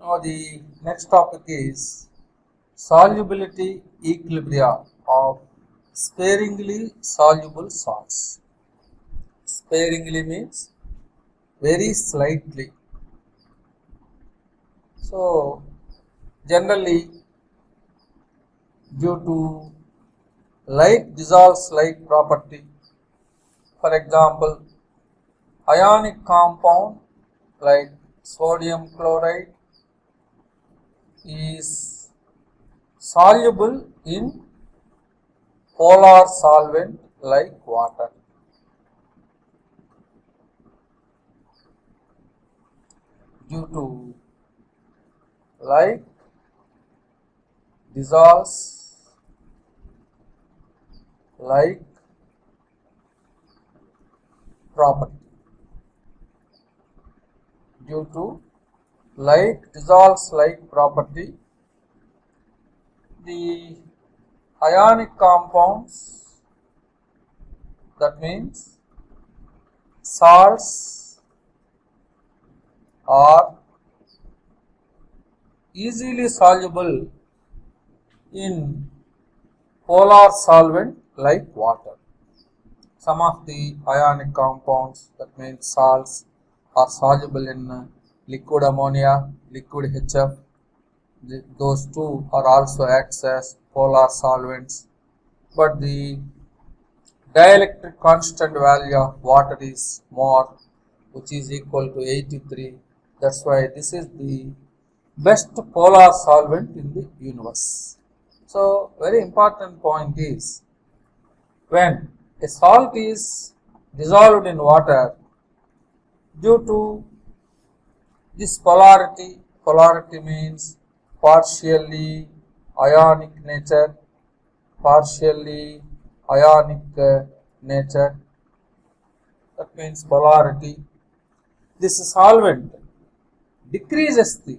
Now the next topic is solubility equilibria of sparingly soluble salts. Sparingly means very slightly. So generally due to like dissolves like property, for example ionic compound like sodium chloride is soluble in polar solvent like water. Due to like dissolves like property. Due to like dissolves like property, the ionic compounds, that means salts, are easily soluble in polar solvent like water. Some of the ionic compounds, that means salts, are soluble in liquid ammonia, liquid HF. Those two are also acts as polar solvents, but the dielectric constant value of water is more, which is equal to 83. That's why this is the best polar solvent in the universe. So very important point is, when a salt is dissolved in water, due to this polarity means partially ionic nature, partially ionic nature, that means polarity. This solvent decreases the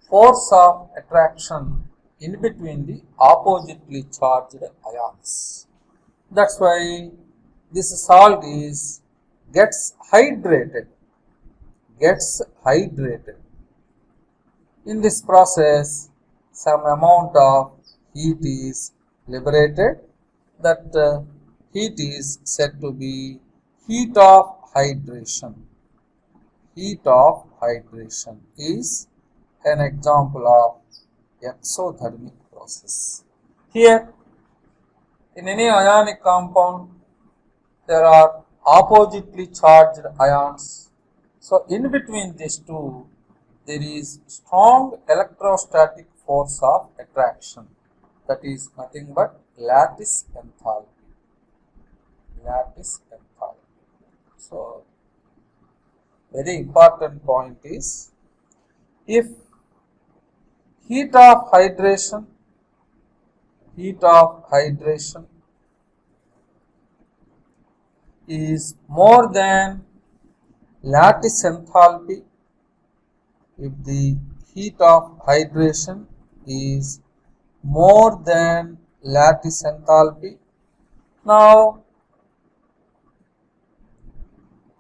force of attraction in between the oppositely charged ions. That's why this salt gets hydrated. In this process, some amount of heat is liberated. That heat is said to be heat of hydration. Heat of hydration is an example of exothermic process. Here, in any ionic compound, there are oppositely charged ions. So in between these two, there is strong electrostatic force of attraction. That is nothing but lattice enthalpy. Lattice enthalpy. So very important point is, if heat of hydration is more than lattice enthalpy, if the heat of hydration is more than lattice enthalpy, now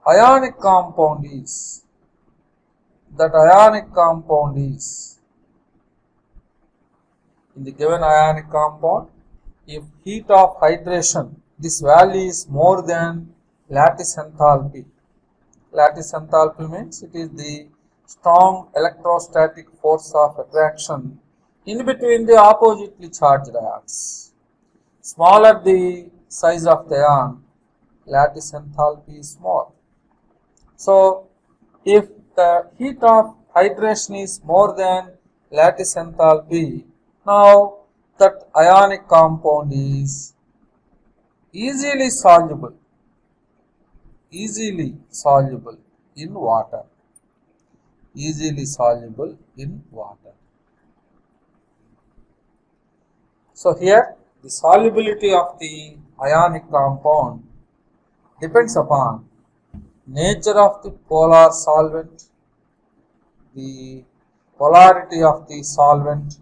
ionic compound is, in the given ionic compound, if heat of hydration, this value is more than lattice enthalpy. Lattice enthalpy means it is the strong electrostatic force of attraction in between the oppositely charged ions. Smaller the size of the ion, lattice enthalpy is small. So if the heat of hydration is more than lattice enthalpy, now that ionic compound is easily soluble in water. So here the solubility of the ionic compound depends upon nature of the polar solvent, the polarity of the solvent,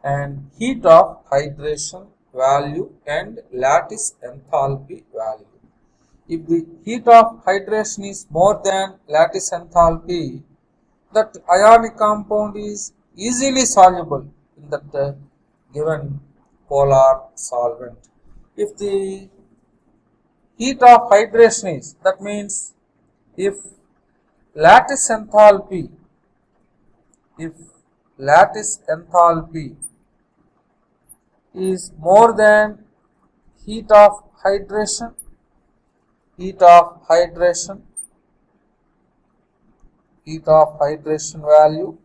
and heat of hydration value and lattice enthalpy value. If the heat of hydration is more than lattice enthalpy, that ionic compound is easily soluble in that given polar solvent. If the heat of hydration is, that means if lattice enthalpy, if lattice enthalpy is more than heat of hydration, heat of hydration, heat of hydration value,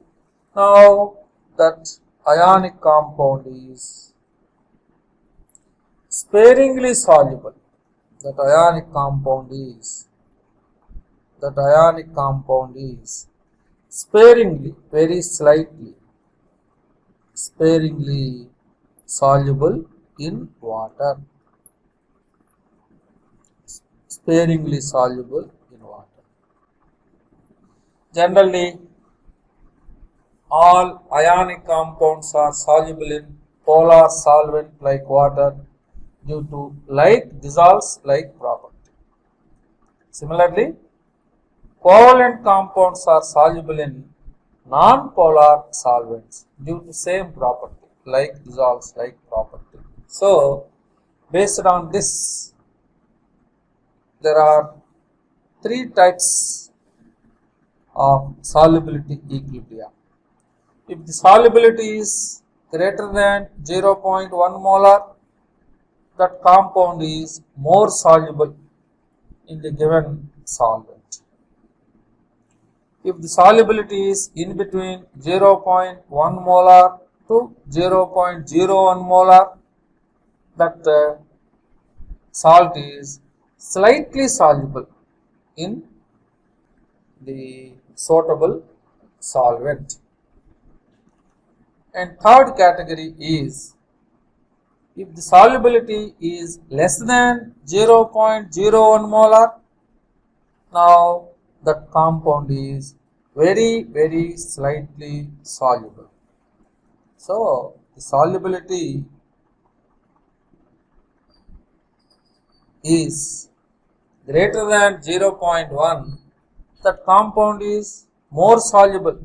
now that ionic compound is sparingly soluble, that ionic compound is sparingly, very slightly, sparingly soluble in water, sparingly soluble in water. Generally, all ionic compounds are soluble in polar solvent like water due to like dissolves like property. Similarly, covalent compounds are soluble in non-polar solvents due to same property, like dissolves like property. So, based on this, there are three types of solubility equilibria. If the solubility is greater than 0.1 molar, that compound is more soluble in the given solvent. If the solubility is in between 0.1 molar to 0.01 molar, that salt is slightly soluble in the suitable solvent. And third category is if the solubility is less than 0.01 molar, now that compound is very slightly soluble. So, the solubility is greater than 0.1, that compound is more soluble.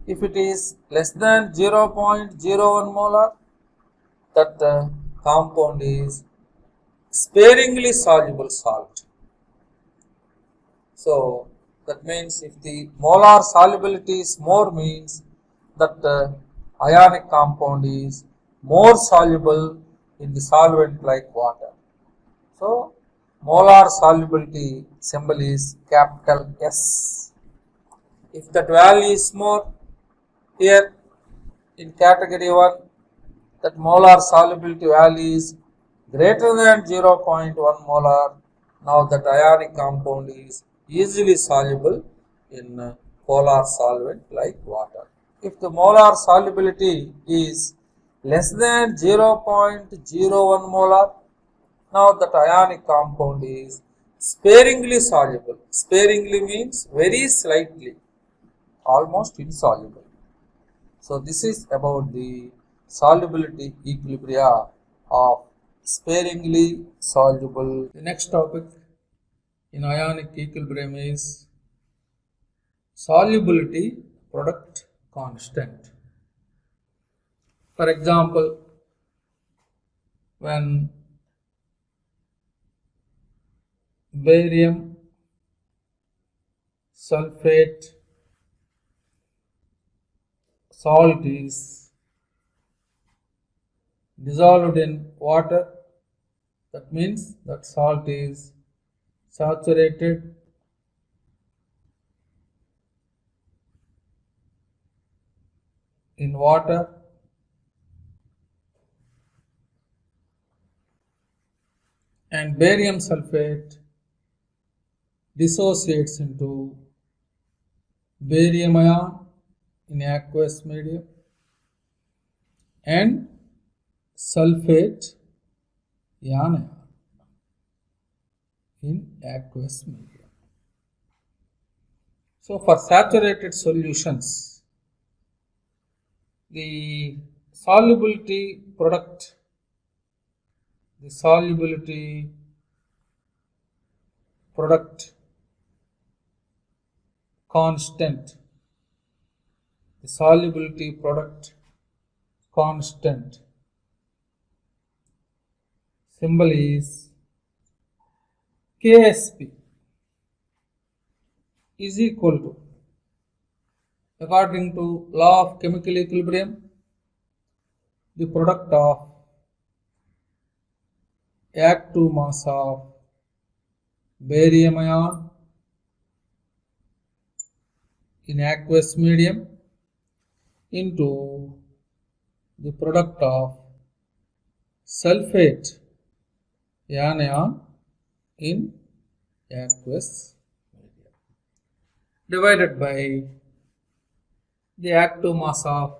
If it is less than 0.01 molar, that compound is sparingly soluble salt. So, that means if the molar solubility is more, means that ionic compound is more soluble in the solvent like water. So, molar solubility symbol is capital S. If that value is more, here in category 1, that molar solubility value is greater than 0.1 molar, now that ionic compound is easily soluble in polar solvent like water. If the molar solubility is less than 0.01 molar, now that ionic compound is sparingly soluble. Sparingly means very slightly, almost insoluble. So, this is about the solubility equilibria of sparingly soluble. The next topic in ionic equilibrium is solubility product constant. For example, when barium sulfate salt is dissolved in water, that means that salt is saturated in water, and barium sulfate dissociates into barium ion in aqueous medium and sulfate ion in aqueous medium. So, for saturated solutions, the solubility product, the solubility product constant the solubility product constant symbol is Ksp is equal to, according to law of chemical equilibrium, the product of active mass of barium ion in aqueous medium into the product of sulfate anion in aqueous medium divided by the active mass of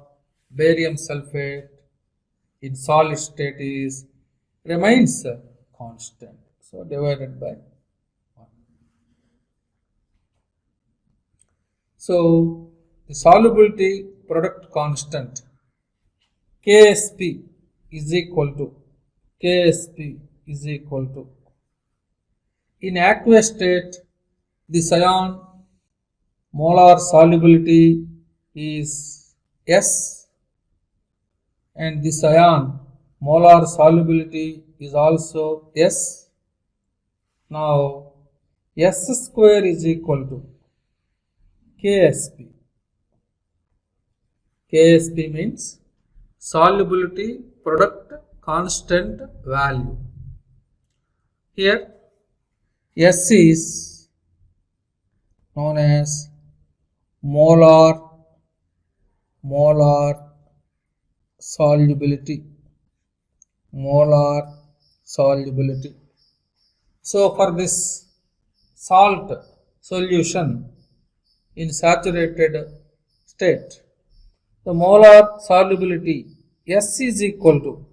barium sulfate in solid state is remains constant. So divided by 1. So the solubility product constant Ksp is equal to in aqueous state this ion molar solubility is S, and this ion molar solubility is also S. Now S square is equal to Ksp. Ksp means solubility product constant value. Here S is known as molar solubility. So for this salt solution in saturated state, the molar solubility S is equal to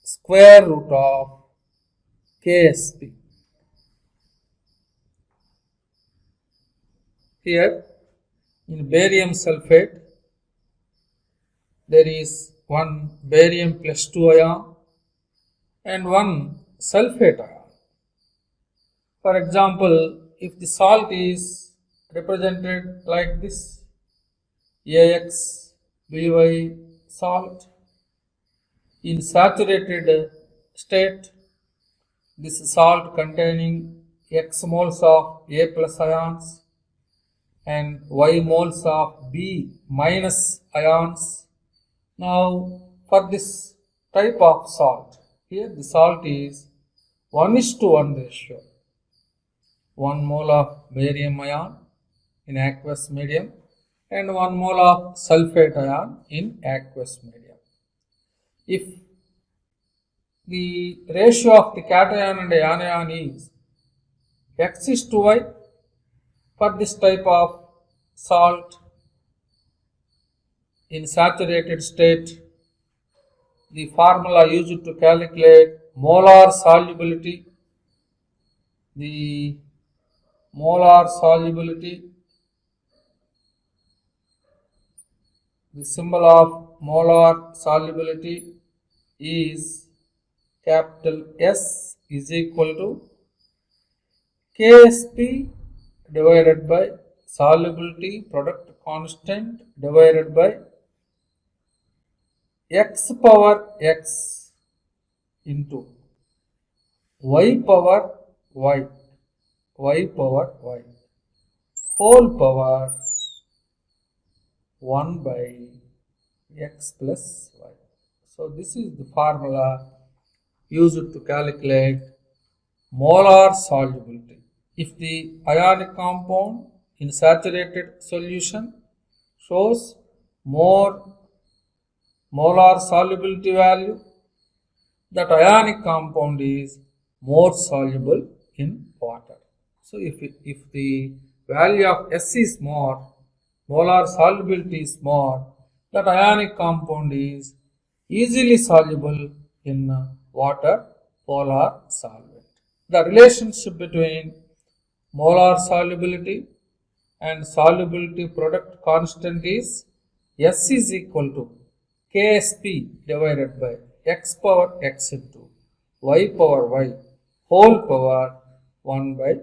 square root of Ksp. Here in barium sulfate there is one barium plus 2 ion and one sulfate ion. For example, if the salt is represented like this, AX/By salt, in saturated state, this salt containing X moles of A plus ions and Y moles of B minus ions. Now for this type of salt, here the salt is 1:1 ratio. 1 mole of barium ion in aqueous medium and 1 mole of sulfate ion in aqueous medium. If the ratio of the cation and anion is X:Y for this type of salt in saturated state, the formula used to calculate molar solubility, the symbol of molar solubility is capital S is equal to Ksp divided by solubility product constant divided by X power X into Y power Y whole power 1 by X plus Y. So this is the formula used to calculate molar solubility. If the ionic compound in saturated solution shows more molar solubility value, that ionic compound is more soluble in water. So if the value of S is more, molar solubility is more, that ionic compound is easily soluble in water polar solvent. The relationship between molar solubility and solubility product constant is S is equal to Ksp divided by X power X into Y power Y whole power 1 by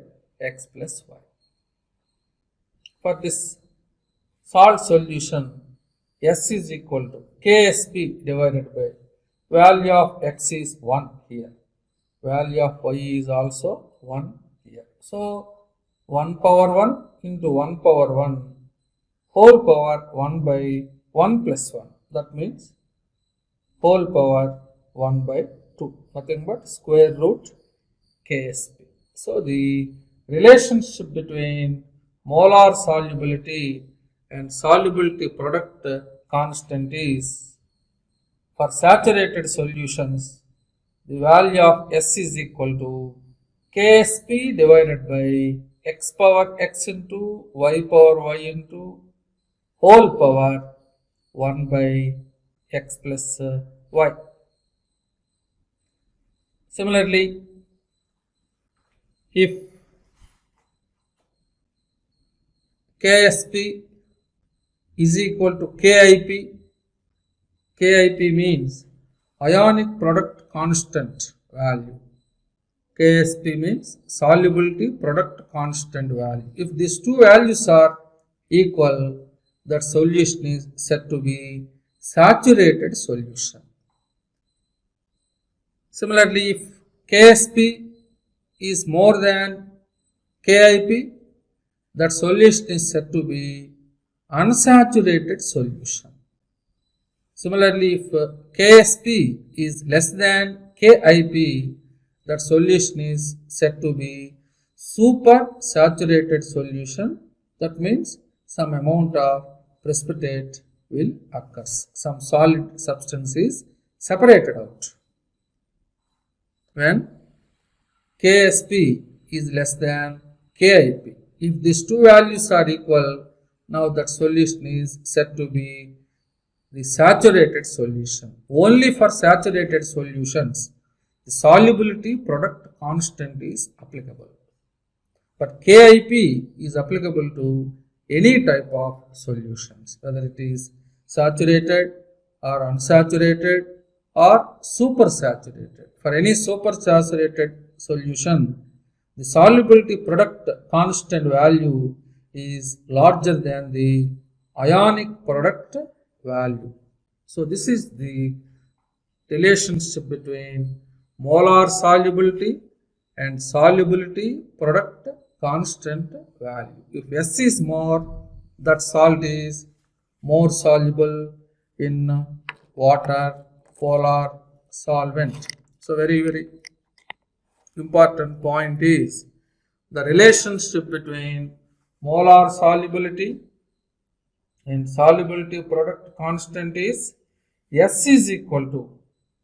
X plus Y. For this salt solution S is equal to Ksp divided by value of x is 1 here. Value of y is also 1 here. So 1 power 1 into 1 power 1 whole power 1 by 1 plus 1. That means whole power 1 by 2. Nothing but square root Ksp. So the relationship between molar solubility and solubility product constant is, for saturated solutions, the value of S is equal to Ksp divided by x power x into y power y into whole power 1 by x plus y. Similarly, if Ksp is equal to Kip, Kip means ionic product constant value. Ksp means solubility product constant value. If these two values are equal, that solution is said to be saturated solution. Similarly, if Ksp is more than Kip, that solution is said to be unsaturated solution. Similarly, if Ksp is less than Kip, that solution is said to be super saturated solution. That means some amount of precipitate will occur. Some solid substance is separated out. When Ksp is less than Kip. If these two values are equal, now that solution is said to be the saturated solution. Only for saturated solutions, the solubility product constant is applicable. But Kip is applicable to any type of solutions, whether it is saturated or unsaturated or supersaturated. For any supersaturated solution, the solubility product constant value is larger than the ionic product value. So this is the relationship between molar solubility and solubility product constant value. If S is more, that salt is more soluble in water, polar solvent. So very important point is the relationship between molar solubility and solubility product constant is S is equal to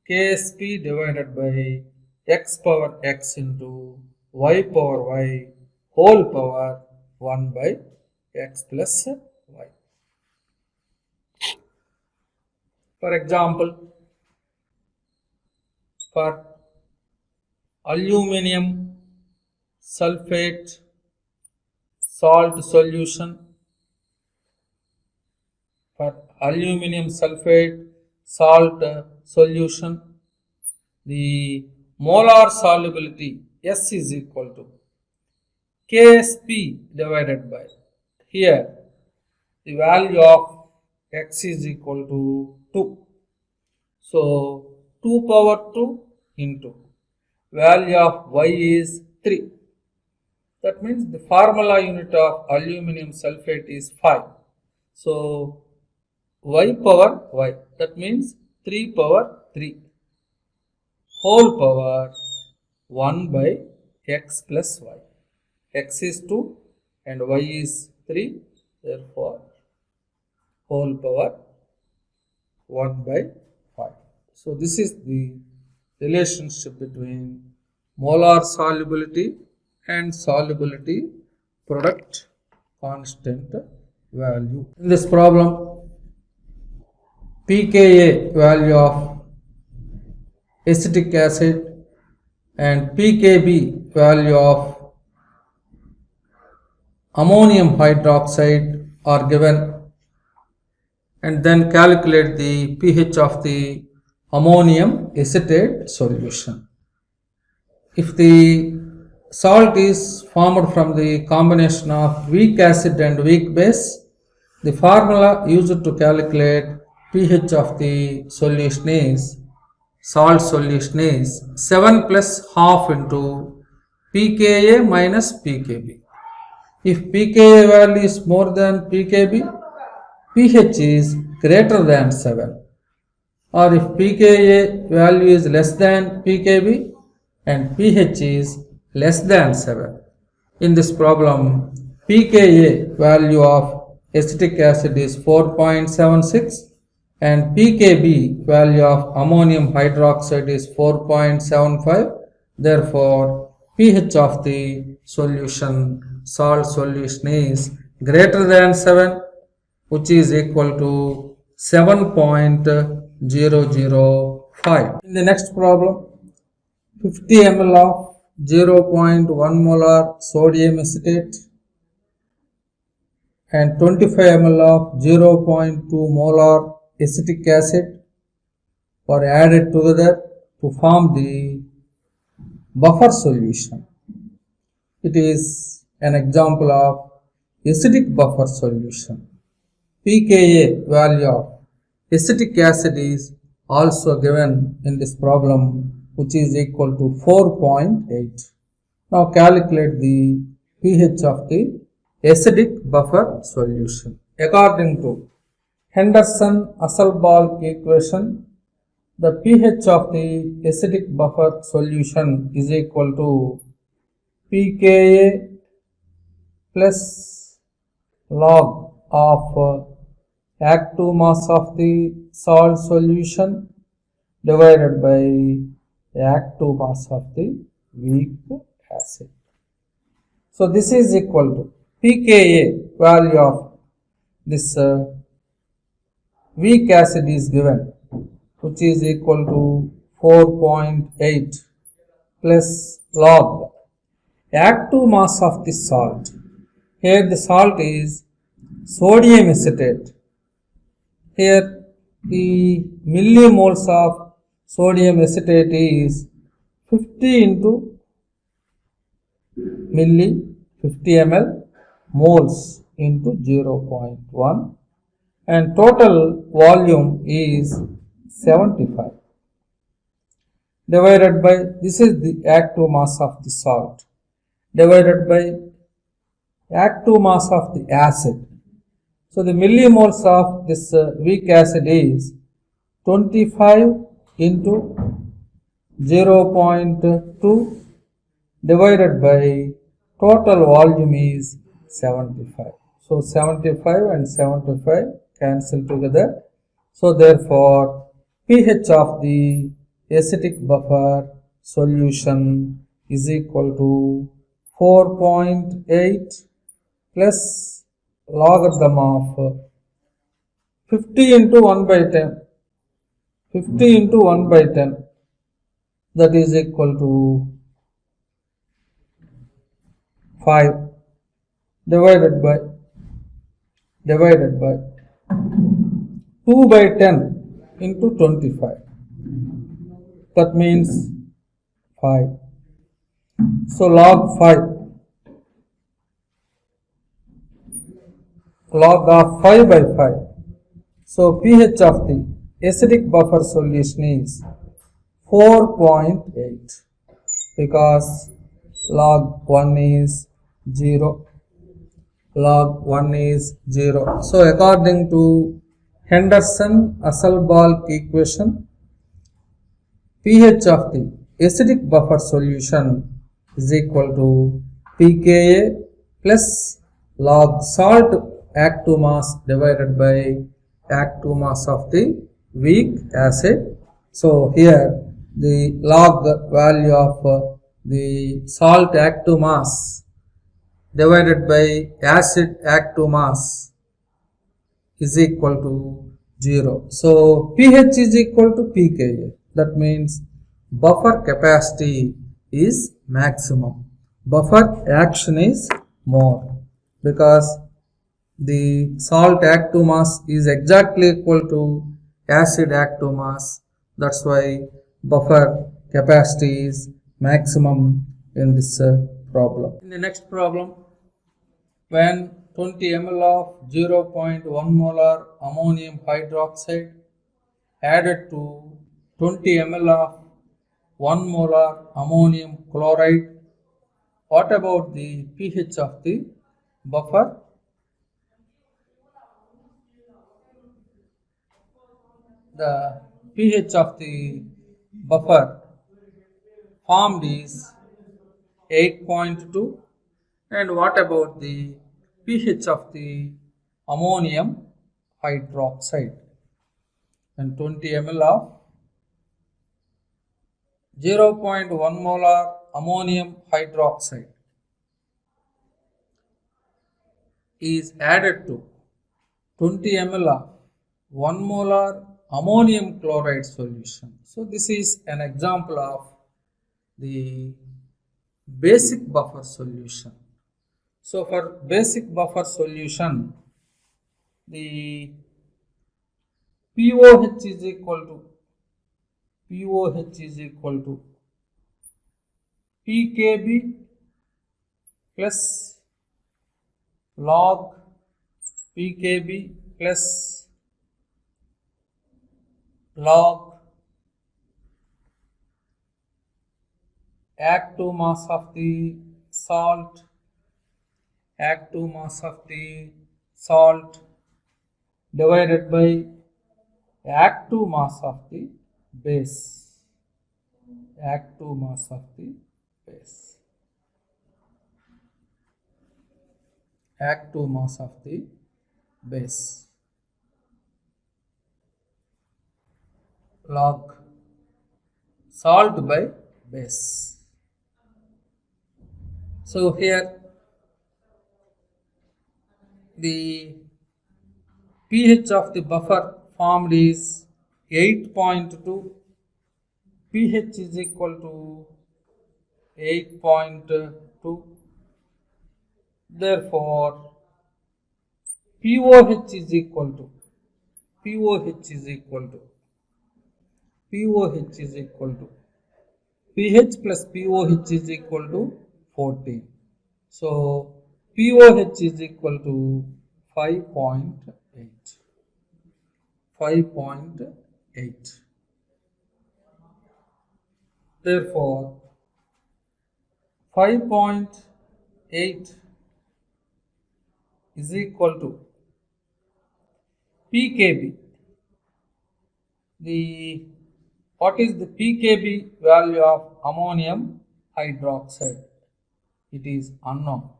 Ksp divided by x power x into y power y whole power 1 by x plus y. For example, for aluminum sulfate salt solution, for aluminum sulfate salt solution, the molar solubility S is equal to Ksp divided by, here the value of x is equal to 2. So 2 power 2 into value of y is 3. That means the formula unit of aluminum sulfate is 5. So y power y, that means 3 power 3 whole power 1 by x plus y. X is 2 and y is 3, therefore whole power 1 by 5. So this is the relationship between molar solubility and solubility product constant value. In this problem, pKa value of acetic acid and pKb value of ammonium hydroxide are given, and then calculate the pH of the ammonium acetate solution. If the salt is formed from the combination of weak acid and weak base, The formula used to calculate pH of the solution is salt solution is 7 plus half into pKa minus pKb. If pKa value is more than pKb, pH is greater than 7. Or if pKa value is less than pKb and pH is less than 7. In this problem, pKa value of acetic acid is 4.76 and pKb value of ammonium hydroxide is 4.75. Therefore, pH of the solution, salt solution is greater than 7, which is equal to 7.005. In the next problem, 50 ml of 0.1 molar sodium acetate and 25 ml of 0.2 molar acetic acid were added together to form the buffer solution. It is an example of acidic buffer solution. pKa value of acetic acid is also given in this problem, which is equal to 4.8. Now calculate the pH of the acidic buffer solution. According to Henderson-Hasselbalch equation, the pH of the acidic buffer solution is equal to pKa plus log of active mass of the salt solution divided by active mass of the weak acid. So this is equal to pKa value of this weak acid is given, which is equal to 4.8 plus log active mass of the salt. Here the salt is sodium acetate. Here the millimoles of sodium acetate is 50 into milli, 50 ml, moles into 0.1, and total volume is 75 divided by, this is the active mass of the salt, divided by active mass of the acid. So the millimoles of this weak acid is 25 into 0.2 divided by total volume is 75. So 75 and 75 cancel together. So therefore, pH of the acidic buffer solution is equal to 4.8 plus logarithm of 50 into 1 by 10. 50 into 1 by 10, that is equal to 5 divided by 2 by 10 into 25, that means 5. So log 5, log of 5 by 5. So pH of the acidic buffer solution is 4.8 because log 1 is 0. Log 1 is 0. So according to Henderson-Hasselbalch equation, pH of the acidic buffer solution is equal to pKa plus log salt active mass divided by active mass of the weak acid. So here the log value of the salt active mass divided by acid active mass is equal to 0. So pH is equal to pKa. That means buffer capacity is maximum. Buffer action is more because the salt active mass is exactly equal to acid active mass. That's why buffer capacity is maximum in this problem. In the next problem, when 20 ml of 0.1 molar ammonium hydroxide added to 20 ml of 1 molar ammonium chloride. What about the pH of the buffer? The pH of the buffer formed is 8.2. And what about the pH of the ammonium hydroxide? And 20 ml of 0.1 molar ammonium hydroxide is added to 20 ml of 1 molar ammonium chloride solution. So this is an example of the basic buffer solution. So for basic buffer solution, the pOH is equal to pKb plus log pKb plus log active mass of the salt, divided by active mass of the base, active mass of the base. Log salt by base. So here the pH of the buffer formed is 8.2. pH is equal to 8.2. Therefore, pOH is equal to pH plus pOH is equal to 14. So pOH is equal to 5.8. Therefore, 5.8 is equal to pKb. What is the pKb value of ammonium hydroxide? It is unknown.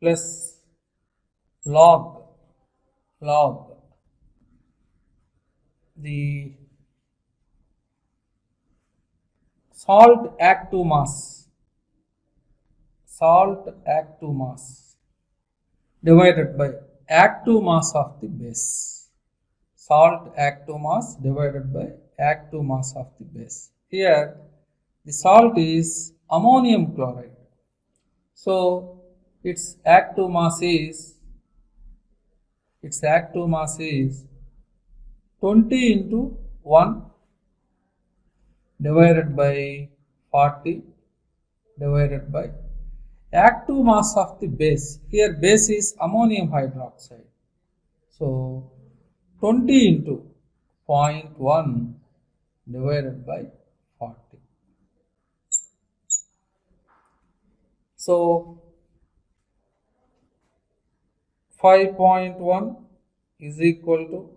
Plus log the salt active mass divided by active mass of the base. Salt active mass divided by active mass of the base. Here the salt is ammonium chloride. So its active mass is 20 into 1 divided by 40 divided by active mass of the base. Here base is ammonium hydroxide. So 20 into 0.1 divided by 40. So 5.1 is equal to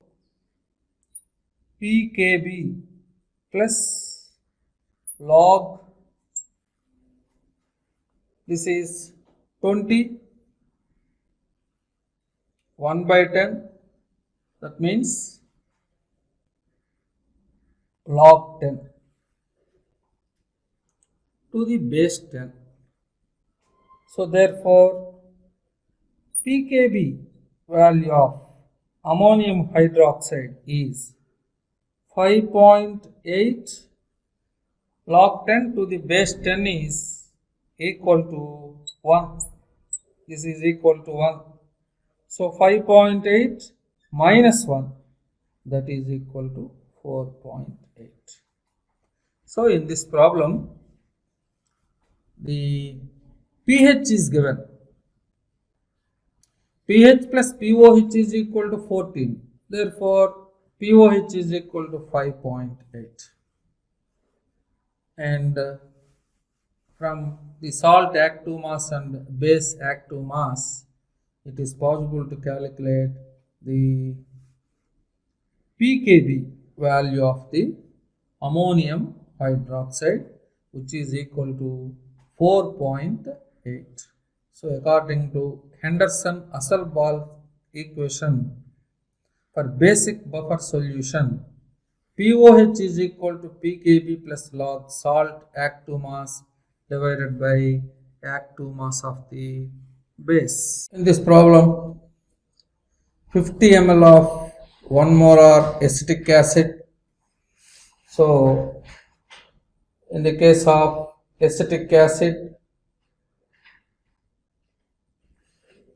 pKb plus log, this is 20, 1 by 10, that means log 10 to the base 10. So therefore pKb value of ammonium hydroxide is 5.8 log 10 to the base 10 is equal to 1. This is equal to 1. So 5.8 minus 1, that is equal to 4.8. So in this problem, the pH is given. pH plus pOH is equal to 14. Therefore, pOH is equal to 5.8. And from the salt active mass and base active mass, it is possible to calculate the pKb value of the ammonium hydroxide, which is equal to 4.8. So according to Henderson-Hasselbalch equation, for basic buffer solution, pOH is equal to pKb plus log salt active mass divided by active mass of the base. In this problem, 50 ml of 1 molar acetic acid. So in the case of acetic acid,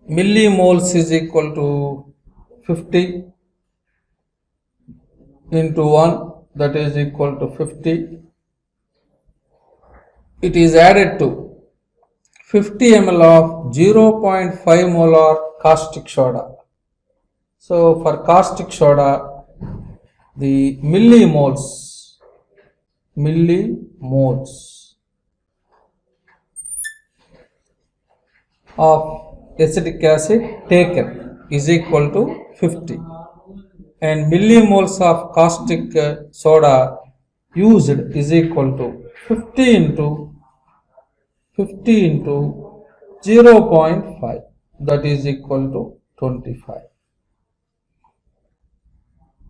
millimoles is equal to 50 into 1, that is equal to 50. It is added to 50 ml of 0.5 molar caustic soda. So for caustic soda, the millimoles of acetic acid taken is equal to 50, and millimoles of caustic soda used is equal to 50 into 0.5, that is equal to 25.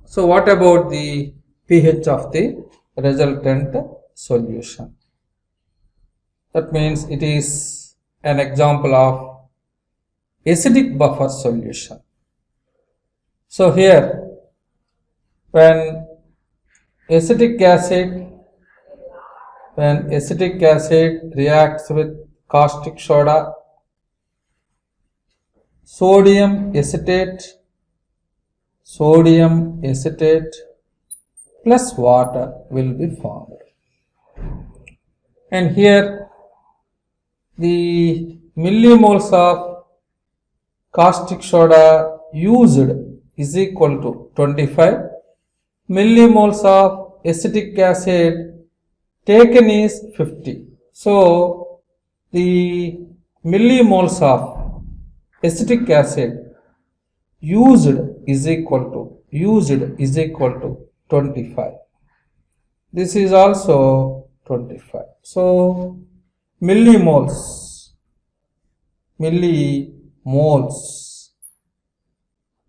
So what about the pH of the resultant solution? That means it is an example of acidic buffer solution. So here, when acetic acid reacts with caustic soda, sodium acetate plus water will be formed. And here the millimoles of caustic soda used is equal to 25. Millimoles of acetic acid taken is 50. So the millimoles of acetic acid used is equal to 25. This is also 25. So millimoles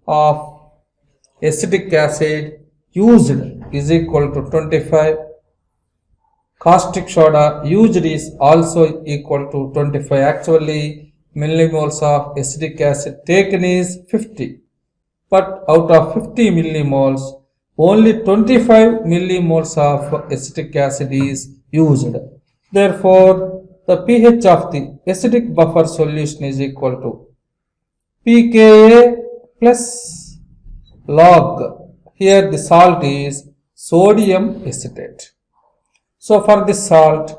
of acetic acid used is equal to 25. Caustic soda used is also equal to 25. Actually, millimoles of acetic acid taken is 50. But out of 50 millimoles, only 25 millimoles of acetic acid is used. Therefore, the pH of the acidic buffer solution is equal to pKa plus log. Here the salt is sodium acetate. So for the salt,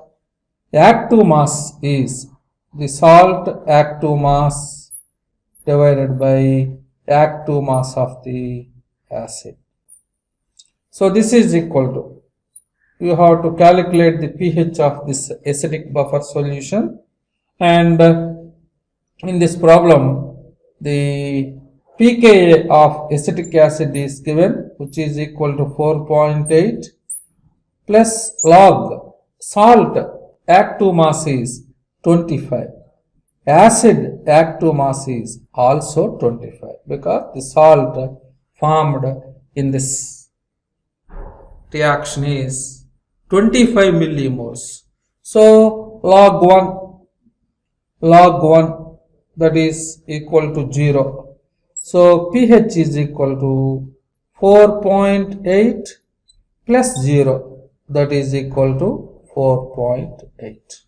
active mass is the salt active mass divided by active mass of the acid. So this is equal to, you have to calculate the pH of this acidic buffer solution, and in this problem the pKa of acetic acid is given, which is equal to 4.8 plus log salt active mass is 25. Acid active mass is also 25 because the salt formed in this reaction is 25 millimoles. So log 1 that is equal to 0. So pH is equal to 4.8 plus 0, that is equal to 4.8.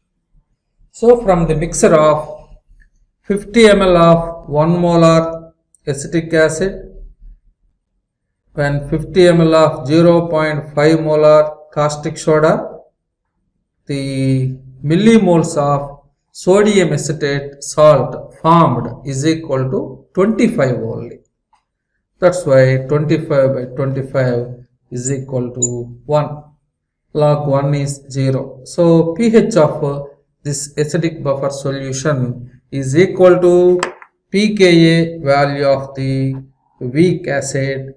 So from the mixture of 50 ml of 1 molar acetic acid, when 50 ml of 0.5 molar caustic soda, the millimoles of sodium acetate salt formed is equal to 25 only. That's why 25 by 25 is equal to 1. Log 1 is 0. So pH of this acidic buffer solution is equal to pKa value of the weak acid,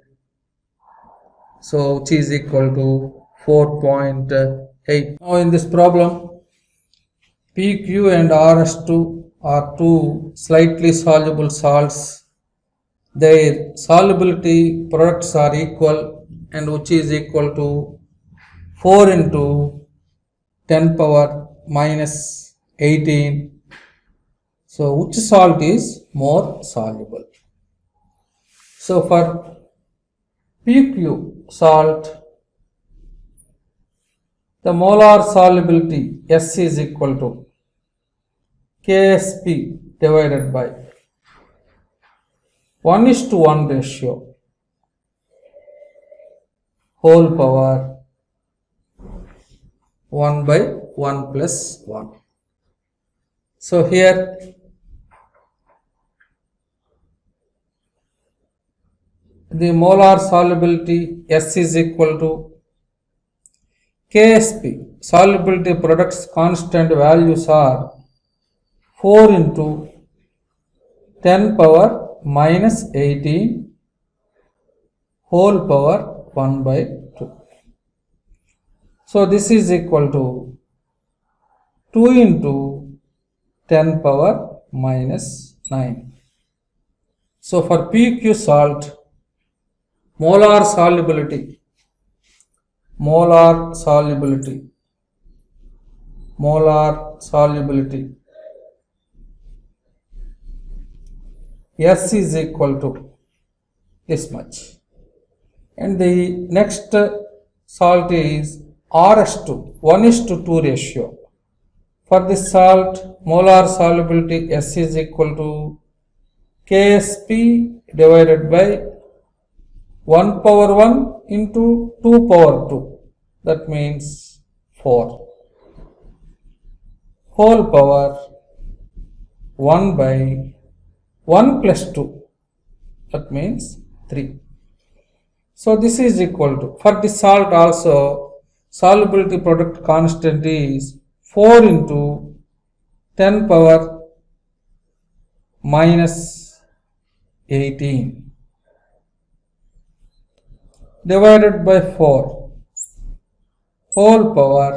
so which is equal to 4.8. Now in this problem, PQ and RS2 are two slightly soluble salts. Their solubility products are equal, and which is equal to 4 into 10 power minus 18. So which salt is more soluble? So for PQ salt, the molar solubility S is equal to Ksp divided by 1:1 ratio whole power 1 by 1 plus 1. So here the molar solubility S is equal to Ksp. Solubility products constant values are 4 into 10 power minus 18 whole power 1 by 2. So this is equal to 2 into 10 power minus 9. So for PQ salt, molar solubility S is equal to this much. And the next salt is RS2, 1:2 ratio. For this salt, molar solubility S is equal to Ksp divided by 1 power 1 into 2 power 2. That means 4 whole power 1 by 1 plus 2. That means 3. So this is equal to, for the salt also, solubility product constant is 4 into 10 power minus 18 divided by 4 whole power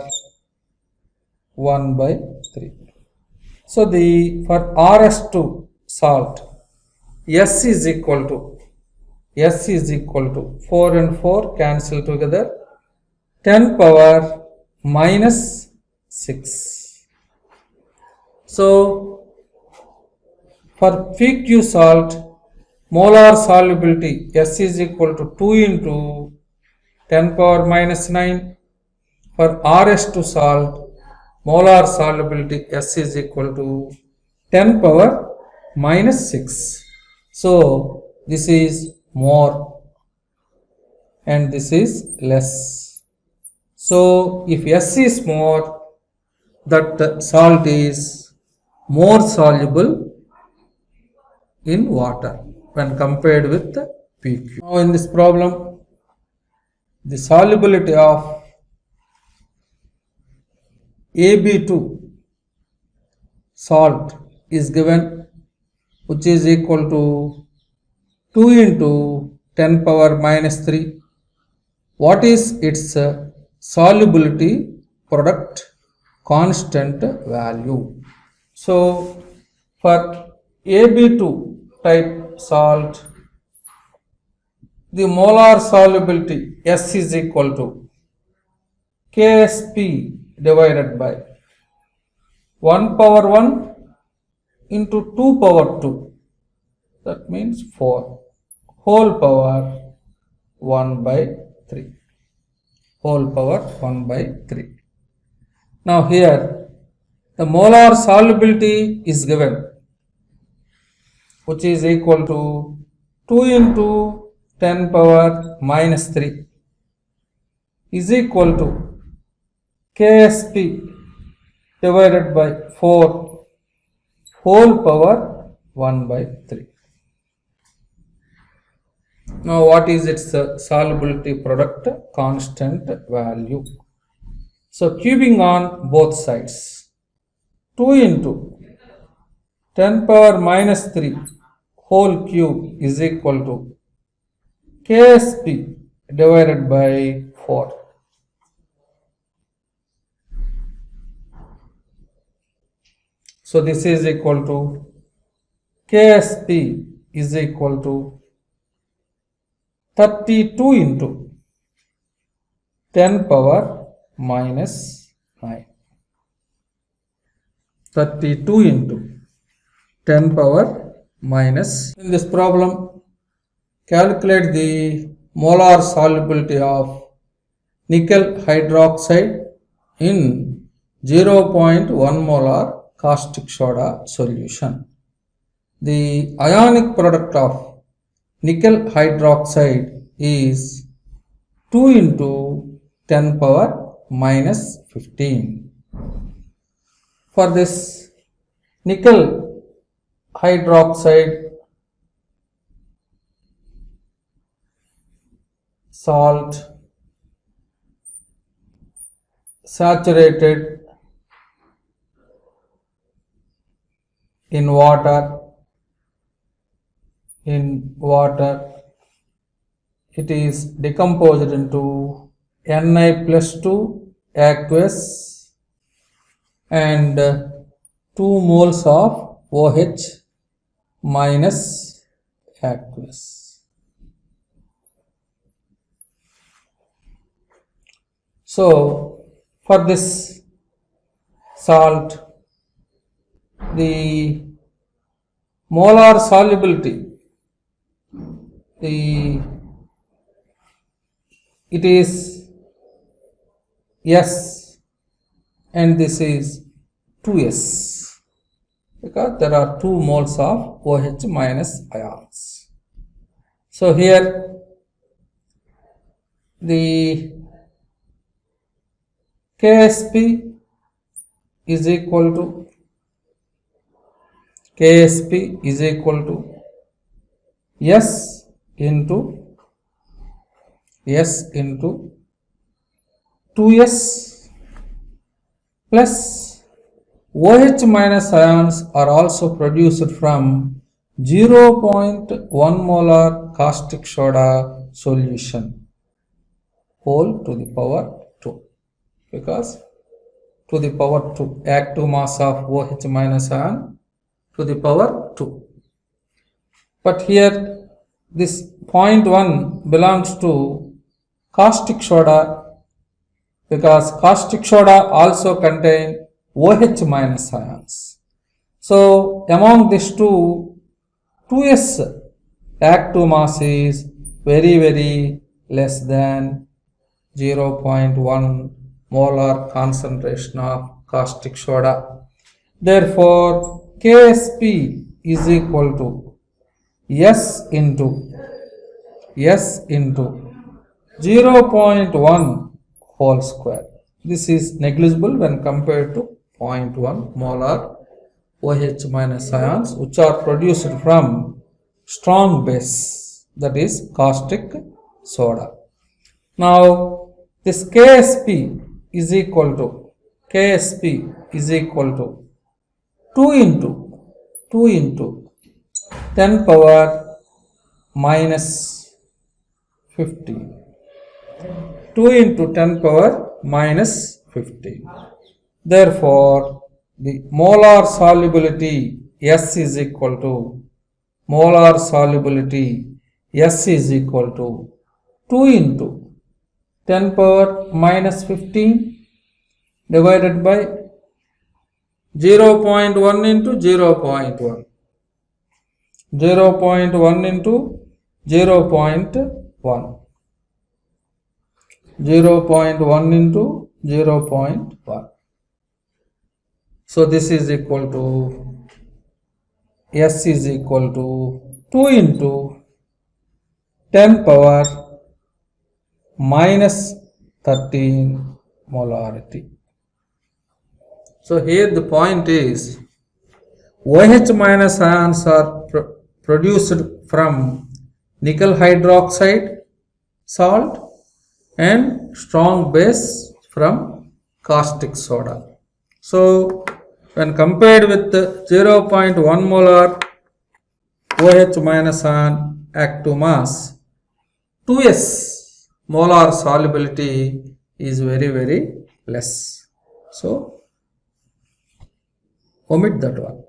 1 by 3. So the for RS2 salt, S is equal to 4 and 4 cancel together, 10 power minus 6. So for PQ salt, molar solubility S is equal to 2 into 10 power minus 9. For RS2 salt, molar solubility S is equal to 10 power minus 6. So this is more and this is less. So if S is more, that salt is more soluble in water when compared with PQ. Now in this problem, the solubility of AB2 salt is given, which is equal to 2 into 10 power minus 3. What is its solubility product constant value? So for AB2 type salt, the molar solubility S is equal to Ksp divided by 1 power 1 into 2 power 2. That means 4 whole power 1 by 3. Whole power 1 by 3. Now here the molar solubility is given, which is equal to 2 into 10 power minus 3 is equal to Ksp divided by 4 whole power 1 by 3. Now what is its solubility product? Constant value. So cubing on both sides. 2 into 10 power minus 3 whole cube is equal to KSP divided by 4. So this is equal to KSP is equal to 32 into 10 power minus 9. 32 into 10 power minus. In this problem, calculate the molar solubility of nickel hydroxide in 0.1 molar caustic soda solution. The ionic product of nickel hydroxide is 2 into 10 power minus 15. For this nickel hydroxide salt saturated in water, it is decomposed into Ni plus 2 aqueous and 2 moles of OH minus aqueous. So for this salt, the molar solubility, it is S and this is 2S because there are 2 moles of OH minus ions. So here the KSP is equal to S into 2S plus OH minus ions are also produced from 0.1 molar caustic soda solution whole to the power 2 because to the power 2 active mass of OH minus ion to the power 2. But here this 0.1 belongs to caustic soda because caustic soda also contain OH minus ions. So among these two, 2S active mass is very less than 0.1 molar concentration of caustic soda. Therefore, KSP is equal to S into 0.1 whole square. This is negligible when compared to 0.1 molar OH minus ions which are produced from strong base, that is caustic soda. Now this KSP is equal to 2 into 10 power minus 15. 2 into 10 power minus 15. Therefore, the molar solubility S is equal to 2 into 10 power minus 15 divided by 0.1 into 0.1. 0.1 into 0.1. 0.1 into 0.1. So this is equal to S is equal to 2 into 10 power minus 13 molarity. So here the point is OH minus ions are produced from nickel hydroxide salt and strong base from caustic soda. So when compared with 0.1 molar OH minus on active mass, 2s molar solubility is very less. So omit that one.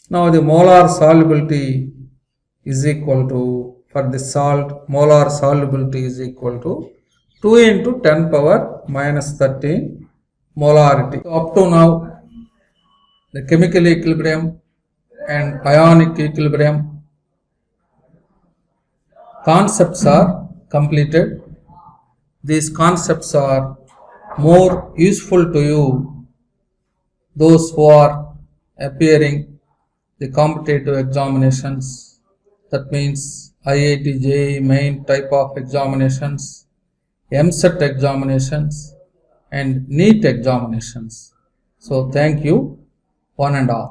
Now the molar solubility is equal to, for the salt, molar solubility is equal to 2 into 10 power minus 13 molarity. So up to now, the chemical equilibrium and ionic equilibrium concepts are completed. These concepts are more useful to you, those who are appearing the competitive examinations, that means IIT JEE main type of examinations, EAMCET examinations and NEET examinations. So thank you one and all.